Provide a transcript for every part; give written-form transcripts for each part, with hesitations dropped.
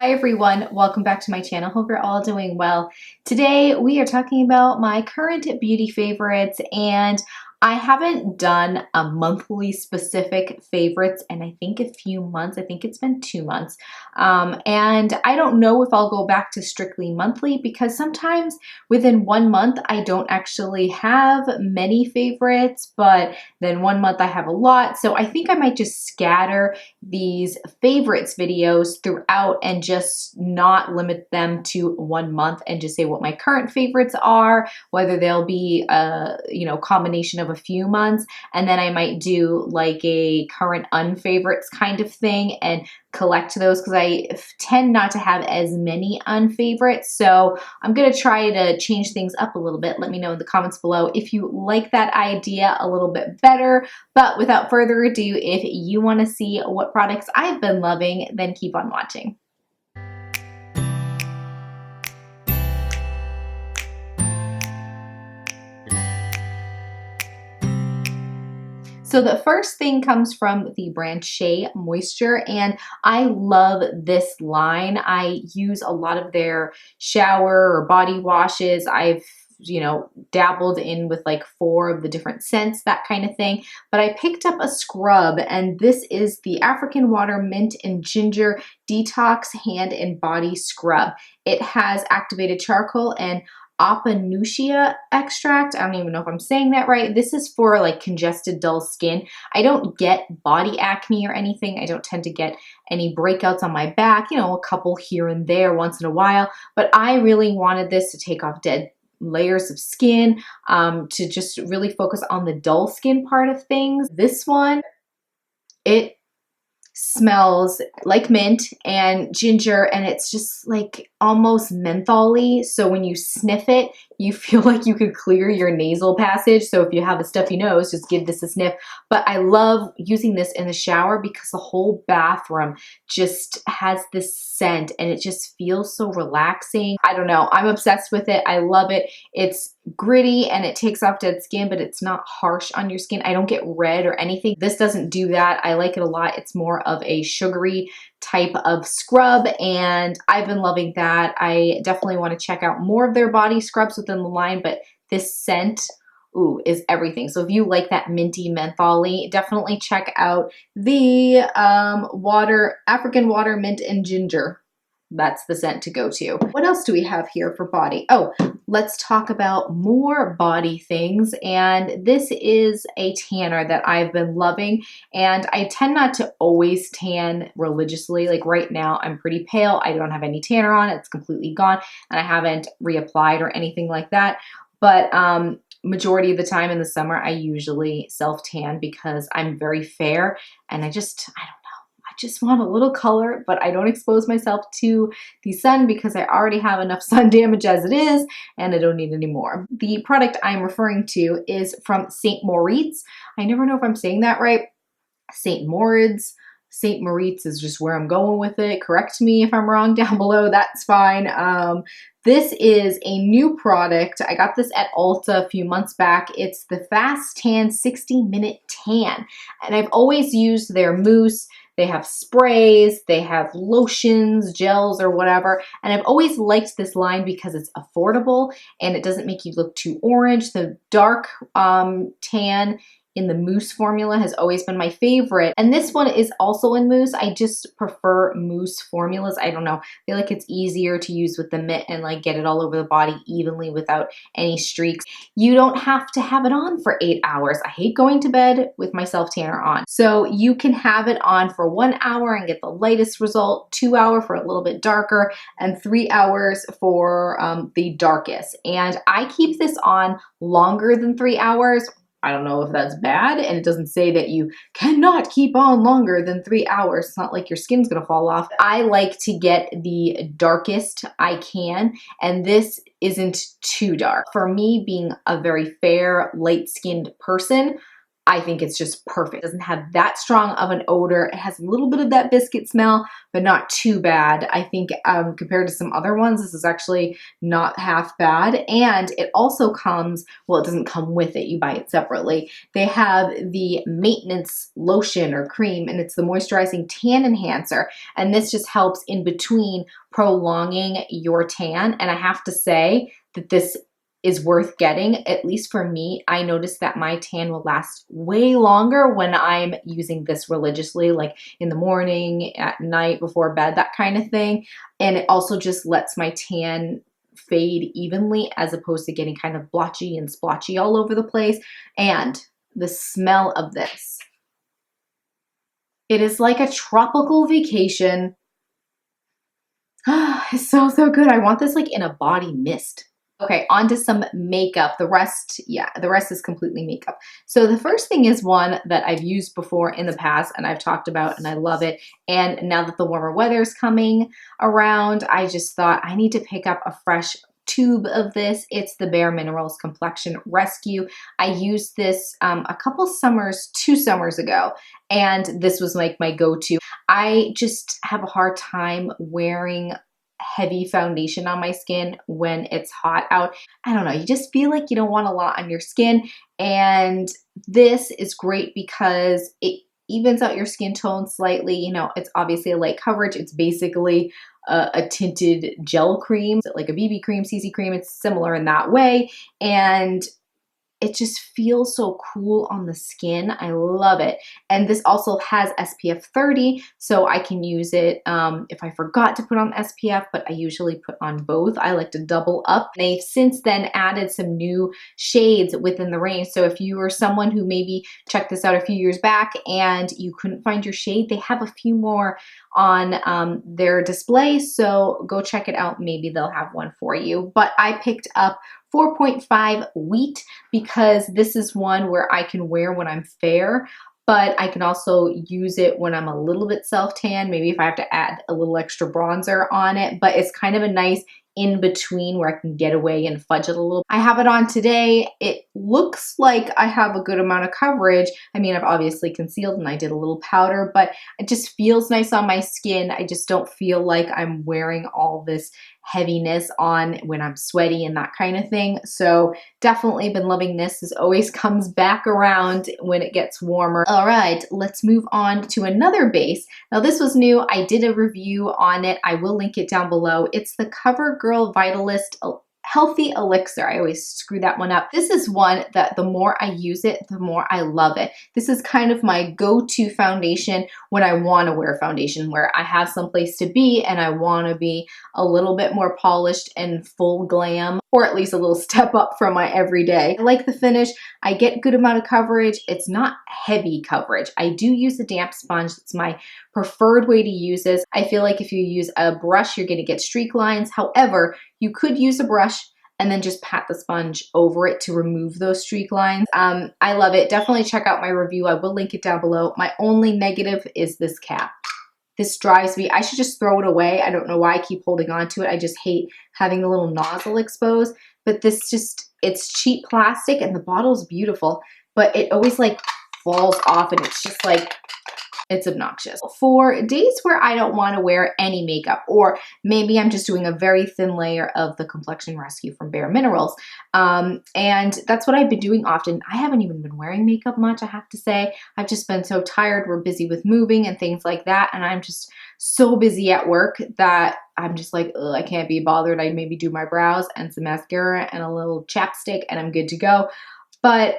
Hi everyone, welcome back to my channel. Hope you're all doing well. Today we are talking about my current beauty favorites, and I haven't done a monthly specific favorites in I think a few months. I think it's been 2 months. And I don't know if I'll go back to strictly monthly because sometimes within 1 month I don't actually have many favorites, but then 1 month I have a lot. So I think I might just scatter these favorites videos throughout and just not limit them to 1 month and just say what my current favorites are, whether they'll be a combination of a few months, and then I might do like a current unfavorites kind of thing and collect those because I tend not to have as many unfavorites. So I'm going to try to change things up a little bit. Let me know in the comments below if you like that idea a little bit better. But without further ado, if you want to see what products I've been loving, then keep on watching. So the first thing comes from the brand Shea Moisture, and I love this line. I use a lot of their shower or body washes. I've dabbled in with like 4 of the different scents, that kind of thing. But I picked up a scrub, and this is the African Water Mint and Ginger Detox Hand and Body Scrub. It has activated charcoal and Apanusia extract. I don't even know if I'm saying that right. This is for like congested, dull skin. I don't get body acne or anything. I don't tend to get any breakouts on my back, a couple here and there once in a while. But I really wanted this to take off dead layers of skin, to just really focus on the dull skin part of things. This one, it smells like mint and ginger, and it's just like almost mentholy. So when you sniff it, you feel like you could clear your nasal passage. So if you have a stuffy nose, just give this a sniff. But I love using this in the shower because the whole bathroom just has this scent and it just feels so relaxing. I don't know. I'm obsessed with it. I love it. It's gritty and it takes off dead skin, but it's not harsh on your skin. I don't get red or anything. This doesn't do that. I like it a lot. It's more of a sugary type of scrub, and I've been loving that. I definitely want to check out more of their body scrubs within the line, but this scent, ooh, is everything. So if you like that minty mentholy, definitely check out the African Water Mint and Ginger. That's the scent to go to. What else do we have here for body? Oh, let's talk about more body things. And this is a tanner that I've been loving. And I tend not to always tan religiously. Like right now, I'm pretty pale. I don't have any tanner on. It's completely gone. And I haven't reapplied or anything like that. But majority of the time in the summer, I usually self-tan because I'm very fair. And I don't know. I just want a little color, but I don't expose myself to the sun because I already have enough sun damage as it is, and I don't need any more. The product I'm referring to is from St. Moriz. I never know if I'm saying that right. St. Moriz. St. Moriz is just where I'm going with it. Correct me if I'm wrong down below. That's fine. This is a new product. I got this at Ulta a few months back. It's the Fast Tan 60-Minute Tan. And I've always used their mousse. They have sprays, they have lotions, gels, or whatever. And I've always liked this line because it's affordable and it doesn't make you look too orange. The dark tan in the mousse formula has always been my favorite. And this one is also in mousse. I just prefer mousse formulas. I don't know. I feel like it's easier to use with the mitt and like get it all over the body evenly without any streaks. You don't have to have it on for 8 hours. I hate going to bed with my self-tanner on. So you can have it on for 1 hour and get the lightest result, 2 hours for a little bit darker, and 3 hours for the darkest. And I keep this on longer than 3 hours. I don't know if that's bad, and it doesn't say that you cannot keep on longer than 3 hours. It's not like your skin's gonna fall off. I like to get the darkest I can, and this isn't too dark. For me, being a very fair, light-skinned person, I think it's just perfect. It doesn't have that strong of an odor. It has a little bit of that biscuit smell, but not too bad. I think compared to some other ones, this is actually not half bad. And it also comes, well, it doesn't come with it. You buy it separately. They have the maintenance lotion or cream, and it's the moisturizing tan enhancer. And this just helps in between prolonging your tan. And I have to say that this is worth getting. At least for me, I noticed that my tan will last way longer when I'm using this religiously, like in the morning, at night, before bed, that kind of thing. And it also just lets my tan fade evenly as opposed to getting kind of blotchy and splotchy all over the place. And the smell of this, it is like a tropical vacation. It's so, so good. I want this like in a body mist. Okay, on to some makeup. The rest is completely makeup. So the first thing is one that I've used before in the past and I've talked about and I love it. And now that the warmer weather is coming around, I just thought I need to pick up a fresh tube of this. It's the BareMinerals Complexion Rescue. I used this a couple summers, 2 summers ago, and this was like my go-to. I just have a hard time wearing heavy foundation on my skin when it's hot out. I don't know, you just feel like you don't want a lot on your skin, and this is great because it evens out your skin tone slightly. You know, it's obviously a light coverage. It's basically a tinted gel cream, like a BB cream, CC cream. It's similar in that way, and it just feels so cool on the skin. I love it. And this also has SPF 30, so I can use it if I forgot to put on SPF, but I usually put on both. I like to double up. They've since then added some new shades within the range. So if you were someone who maybe checked this out a few years back and you couldn't find your shade, they have a few more on their display. So go check it out. Maybe they'll have one for you. But I picked up 4.5 wheat because this is one where I can wear when I'm fair, but I can also use it when I'm a little bit self-tan, maybe if I have to add a little extra bronzer on it, but it's kind of a nice in between where I can get away and fudge it a little. I have it on today. It looks like I have a good amount of coverage. I mean, I've obviously concealed and I did a little powder, but it just feels nice on my skin. I just don't feel like I'm wearing all this heaviness on when I'm sweaty and that kind of thing. So definitely been loving this. This always comes back around when it gets warmer. All right, let's move on to another base. Now this was new. I did a review on it. I will link it down below. It's the Covergirl Vitalist Healthy Elixir. I always screw that one up. This is one that the more I use it, the more I love it. This is kind of my go-to foundation when I want to wear foundation, where I have someplace to be and I want to be a little bit more polished and full glam, or at least a little step up from my everyday. I like the finish. I get good amount of coverage. It's not heavy coverage. I do use a damp sponge. It's my preferred way to use this. I feel like if you use a brush, you're going to get streak lines. However, you could use a brush and then just pat the sponge over it to remove those streak lines. I love it. Definitely check out my review. I will link it down below. My only negative is this cap. This drives me. I should just throw it away. I don't know why I keep holding on to it. I just hate having the little nozzle exposed. But this just, it's cheap plastic and the bottle's beautiful, but it always like falls off and it's just like, it's obnoxious. For days where I don't want to wear any makeup, or maybe I'm just doing a very thin layer of the Complexion Rescue from BareMinerals, and that's what I've been doing often. I haven't even been wearing makeup much, I have to say. I've just been so tired. We're busy with moving and things like that, and I'm just so busy at work that I'm just like, ugh, I can't be bothered. I maybe do my brows and some mascara and a little chapstick and I'm good to go. But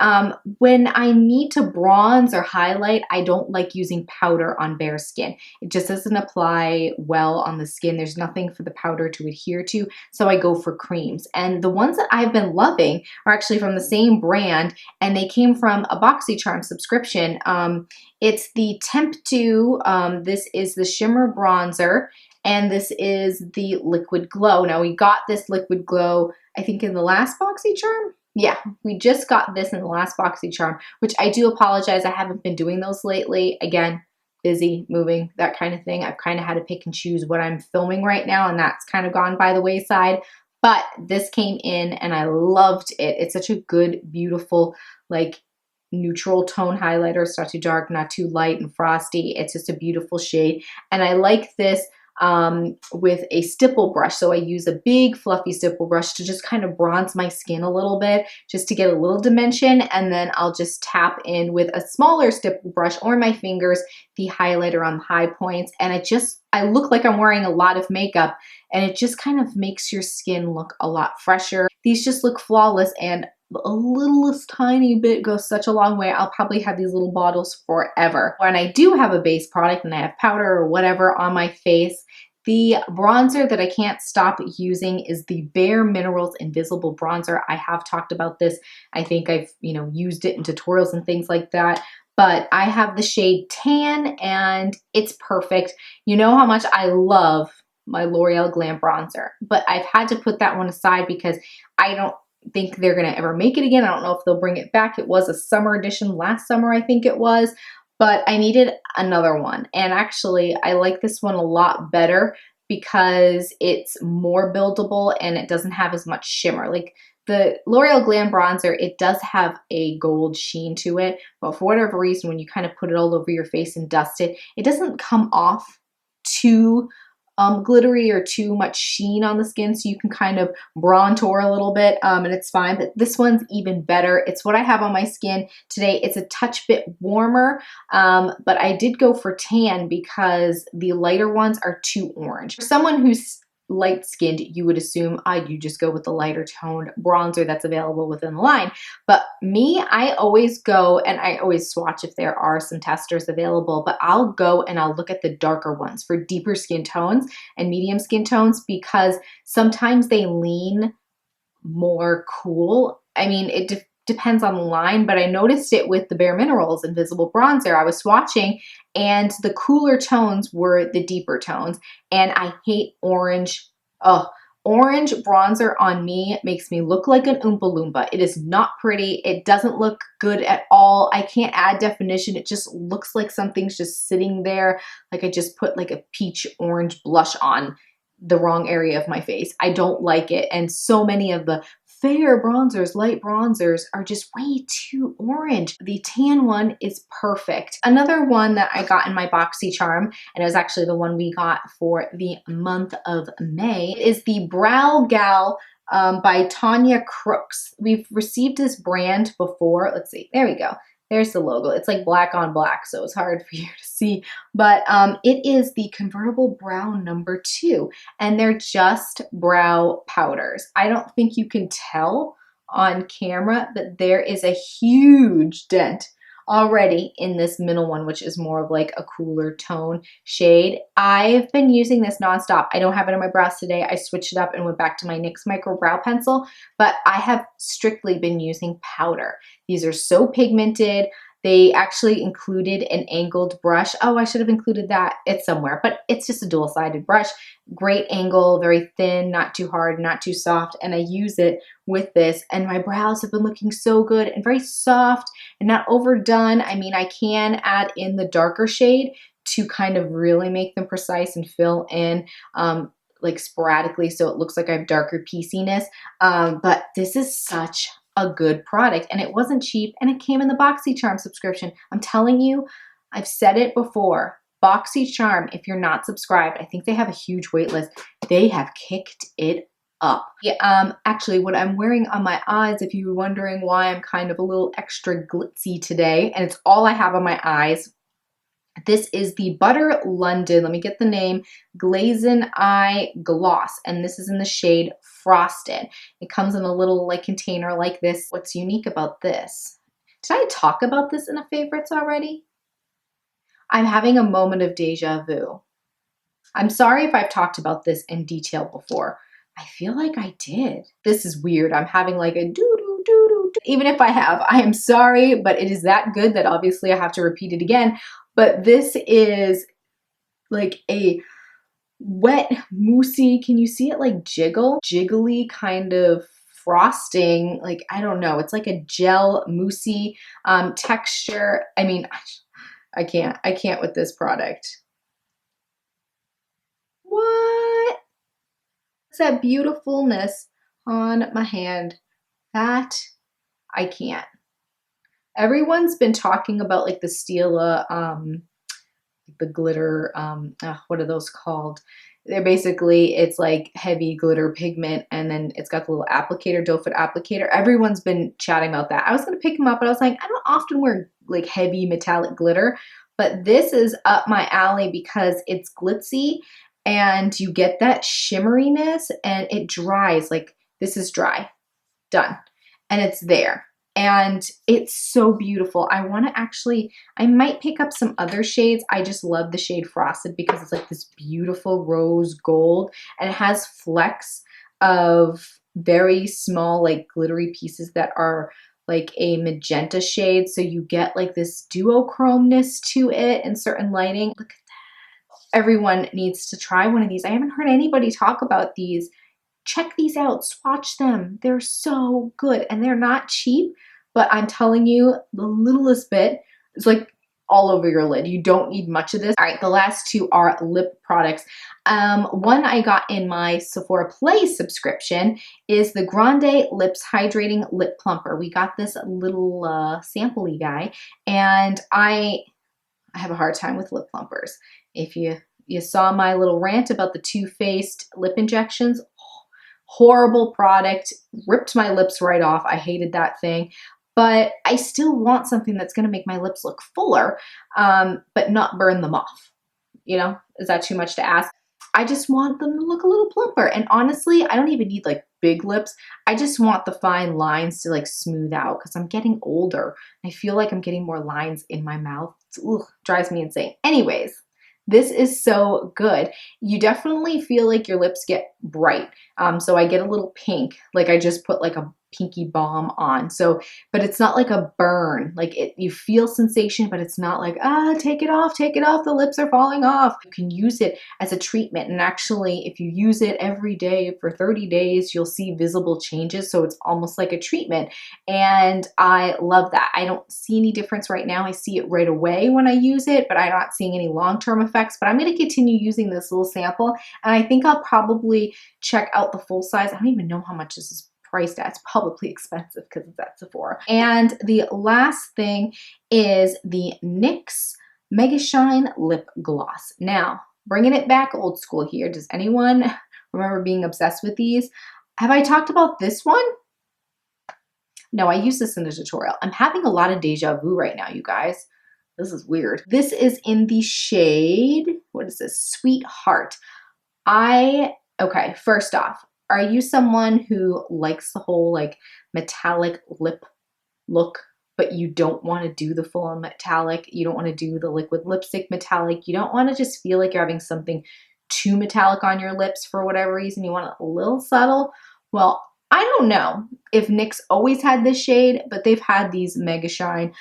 when I need to bronze or highlight, I don't like using powder on bare skin. It just doesn't apply well on the skin. There's nothing for the powder to adhere to, so I go for creams. And the ones that I've been loving are actually from the same brand, and they came from a BoxyCharm subscription. It's the Temptu. This is the Shimmer Bronzer, and this is the Liquid Glow. Now, we got this Liquid Glow, I think, in the last BoxyCharm. Yeah, we just got this in the last BoxyCharm, which I do apologize. I haven't been doing those lately. Again, busy, moving, that kind of thing. I've kind of had to pick and choose what I'm filming right now, and that's kind of gone by the wayside. But this came in and I loved it. It's such a good, beautiful, like, neutral tone highlighter. It's not too dark, not too light and frosty. It's just a beautiful shade. And I like this with a stipple brush. So I use a big fluffy stipple brush to just kind of bronze my skin a little bit, just to get a little dimension. And then I'll just tap in with a smaller stipple brush or my fingers, the highlighter on the high points. And I look like I'm wearing a lot of makeup, and it just kind of makes your skin look a lot fresher. These just look flawless, and a littlest tiny bit goes such a long way. I'll probably have these little bottles forever. When I do have a base product and I have powder or whatever on my face, the bronzer that I can't stop using is the BareMinerals Invisible Bronzer. I have talked about this. I think I've, used it in tutorials and things like that. But I have the shade Tan, and it's perfect. You know how much I love my L'Oreal Glam Bronzer, but I've had to put that one aside because I don't think they're going to ever make it again. I don't know if they'll bring it back. It was a summer edition last summer, I think it was, but I needed another one. And actually, I like this one a lot better because it's more buildable and it doesn't have as much shimmer. Like the L'Oreal Glam Bronzer, it does have a gold sheen to it, but for whatever reason, when you kind of put it all over your face and dust it, it doesn't come off too glittery or too much sheen on the skin, so you can kind of bronzer a little bit, and it's fine. But this one's even better. It's what I have on my skin today. It's a touch bit warmer, but I did go for tan because the lighter ones are too orange. For someone who's light-skinned, you would assume you just go with the lighter toned bronzer that's available within the line. But me, I always go and I always swatch if there are some testers available, but I'll go and I'll look at the darker ones for deeper skin tones and medium skin tones, because sometimes they lean more cool. I mean, it depends on the line, but I noticed it with the BareMinerals Invisible Bronzer. I was swatching and the cooler tones were the deeper tones, and I hate orange. Oh, orange bronzer on me makes me look like an Oompa Loompa. It is not pretty. It doesn't look good at all. I can't add definition. It just looks like something's just sitting there. Like I just put like a peach orange blush on the wrong area of my face. I don't like it. And so many of the fair bronzers, light bronzers, are just way too orange. The tan one is perfect. Another one that I got in my BoxyCharm, and it was actually the one we got for the month of May, is the Brow Gal by Tonya Crooks. We've received this brand before. Let's see. There we go. There's the logo. It's like black on black, so it's hard for you to see. But it is the Convertible Brow number 2, and they're just brow powders. I don't think you can tell on camera, but there is a huge dent already in this middle one, which is more of like a cooler tone shade. I've been using this nonstop. I don't have it on my brows today. I switched it up and went back to my NYX Micro Brow Pencil, but I have strictly been using powder. These are so pigmented. They actually included an angled brush. Oh, I should have included that. It's somewhere, but it's just a dual-sided brush. Great angle, very thin, not too hard, not too soft, and I use it with this, and my brows have been looking so good and very soft and not overdone. I mean, I can add in the darker shade to kind of really make them precise and fill in like sporadically so it looks like I have darker pieciness, but this is such a good product, and it wasn't cheap, and it came in the BoxyCharm subscription. I'm telling you, I've said it before, BoxyCharm, if you're not subscribed, I think they have a huge wait list. They have kicked it up. Yeah, actually, what I'm wearing on my eyes, if you were wondering why I'm kind of a little extra glitzy today, and it's all I have on my eyes, this is the Butter London, let me get the name, Glazen Eye Gloss, and this is in the shade Frosted. It comes in a little like container like this. What's unique about this? Did I talk about this in a favorites already? I'm having a moment of deja vu. I'm sorry if I've talked about this in detail before. I feel like I did. This is weird. I'm having like a doo-doo-doo-doo. Even if I have, I am sorry, but it is that good that obviously I have to repeat it again. But this is like a wet, moussey, can you see it like jiggle? Jiggly kind of frosting, like, I don't know. It's like a gel moussey texture. I mean, I can't with this product. What? It's that beautifulness on my hand. That I can't. Everyone's been talking about like the Stila, the glitter, what are those called? They're basically, it's like heavy glitter pigment, and then it's got the little applicator, doe foot applicator. Everyone's been chatting about that. I was gonna pick them up, but I was like, I don't often wear like heavy metallic glitter, but this is up my alley because it's glitzy and you get that shimmeriness and it dries. Like this is dry, done, and it's there. And it's so beautiful. I want to actually, I might pick up some other shades. I just love the shade Frosted because it's like this beautiful rose gold, and it has flecks of very small, like glittery pieces that are like a magenta shade. So you get like this duochromeness to it in certain lighting. Look at that. Everyone needs to try one of these. I haven't heard anybody talk about these. Check these out, swatch them. They're so good and they're not cheap, but I'm telling you, the littlest bit is like all over your lid. You don't need much of this. All right, the last two are lip products. One I got in my Sephora Play subscription is the Grande Lips Hydrating Lip Plumper. We got this little sample-y guy, and I have a hard time with lip plumpers. If you saw my little rant about the Too Faced lip injections, horrible product, ripped my lips right off. I hated that thing, but I still want something that's gonna make my lips look fuller, but not burn them off. You know, is that too much to ask? I just want them to look a little plumper. And honestly, I don't even need like big lips. I just want the fine lines to like smooth out because I'm getting older. I feel like I'm getting more lines in my mouth. Drives me insane. Anyways, this is so good. You definitely feel like your lips get bright. So I get a little pink, like I just put like a pinky balm on. So, but it's not like a burn. Like you feel sensation, but it's not like, take it off, the lips are falling off. You can use it as a treatment. And actually, if you use it every day for 30 days, you'll see visible changes. So it's almost like a treatment. And I love that. I don't see any difference right now. I see it right away when I use it, but I'm not seeing any long-term effects. But I'm going to continue using this little sample. And I think I'll probably check out the full size. I don't even know how much this is priced at. It's probably expensive because it's at Sephora. And the last thing is the NYX Mega Shine Lip Gloss. Now, bringing it back old school here. Does anyone remember being obsessed with these? Have I talked about this one? No, I used this in the tutorial. I'm having a lot of deja vu right now, you guys. This is weird. This is in the shade, what is this? Sweetheart. Okay, first off, are you someone who likes the whole like metallic lip look, but you don't want to do the full on metallic? You don't want to do the liquid lipstick metallic. You don't want to just feel like you're having something too metallic on your lips for whatever reason. You want it a little subtle. Well, I don't know if NYX always had this shade, but they've had these Mega Shine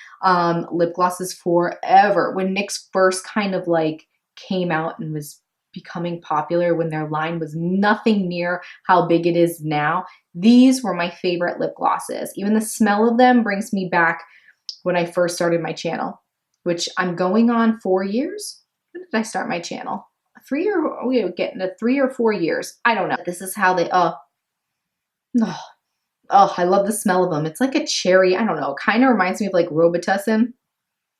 lip glosses forever. When NYX first kind of like came out and was becoming popular, when their line was nothing near how big it is now, these were my favorite lip glosses. Even the smell of them brings me back when I first started my channel, which I'm going on 4 years. When did I start my channel? We get into 3 or 4 years. I don't know. This is how they, oh, I love the smell of them. It's like a cherry. I don't know. Kind of reminds me of like Robitussin,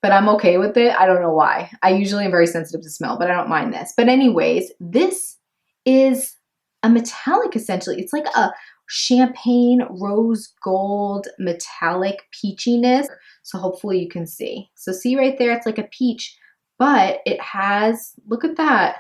but I'm okay with it. I don't know why. I usually am very sensitive to smell, but I don't mind this. But anyways, this is a metallic essentially. It's like a champagne rose gold metallic peachiness. So hopefully you can see. So see right there, it's like a peach, but it has, look at that.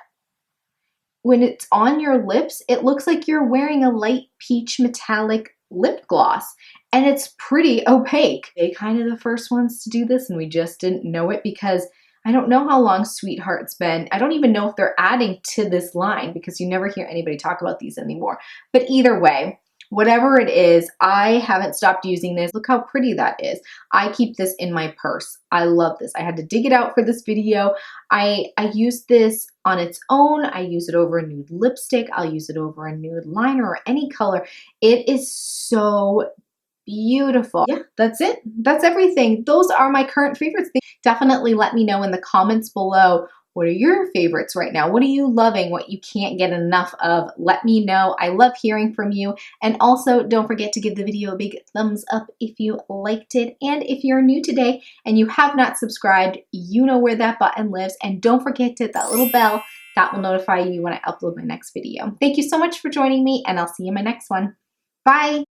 When it's on your lips, it looks like you're wearing a light peach metallic lip gloss, and it's pretty opaque. They kind of the first ones to do this, and we just didn't know it because I don't know how long Sweetheart's been. I don't even know if they're adding to this line because you never hear anybody talk about these anymore. But either way, whatever it is, I haven't stopped using this. Look how pretty that is. I keep this in my purse. I love this. I had to dig it out for this video. I use this on its own. I use it over a nude lipstick. I'll use it over a nude liner or any color. It is so beautiful. Yeah, that's it. That's everything. Those are my current favorites. Definitely let me know in the comments below What are your favorites right now? What are you loving? What you can't get enough of? Let me know. I love hearing from you. And also, don't forget to give the video a big thumbs up if you liked it. And if you're new today and you have not subscribed, you know where that button lives. And don't forget to hit that little bell. That will notify you when I upload my next video. Thank you so much for joining me, and I'll see you in my next one. Bye.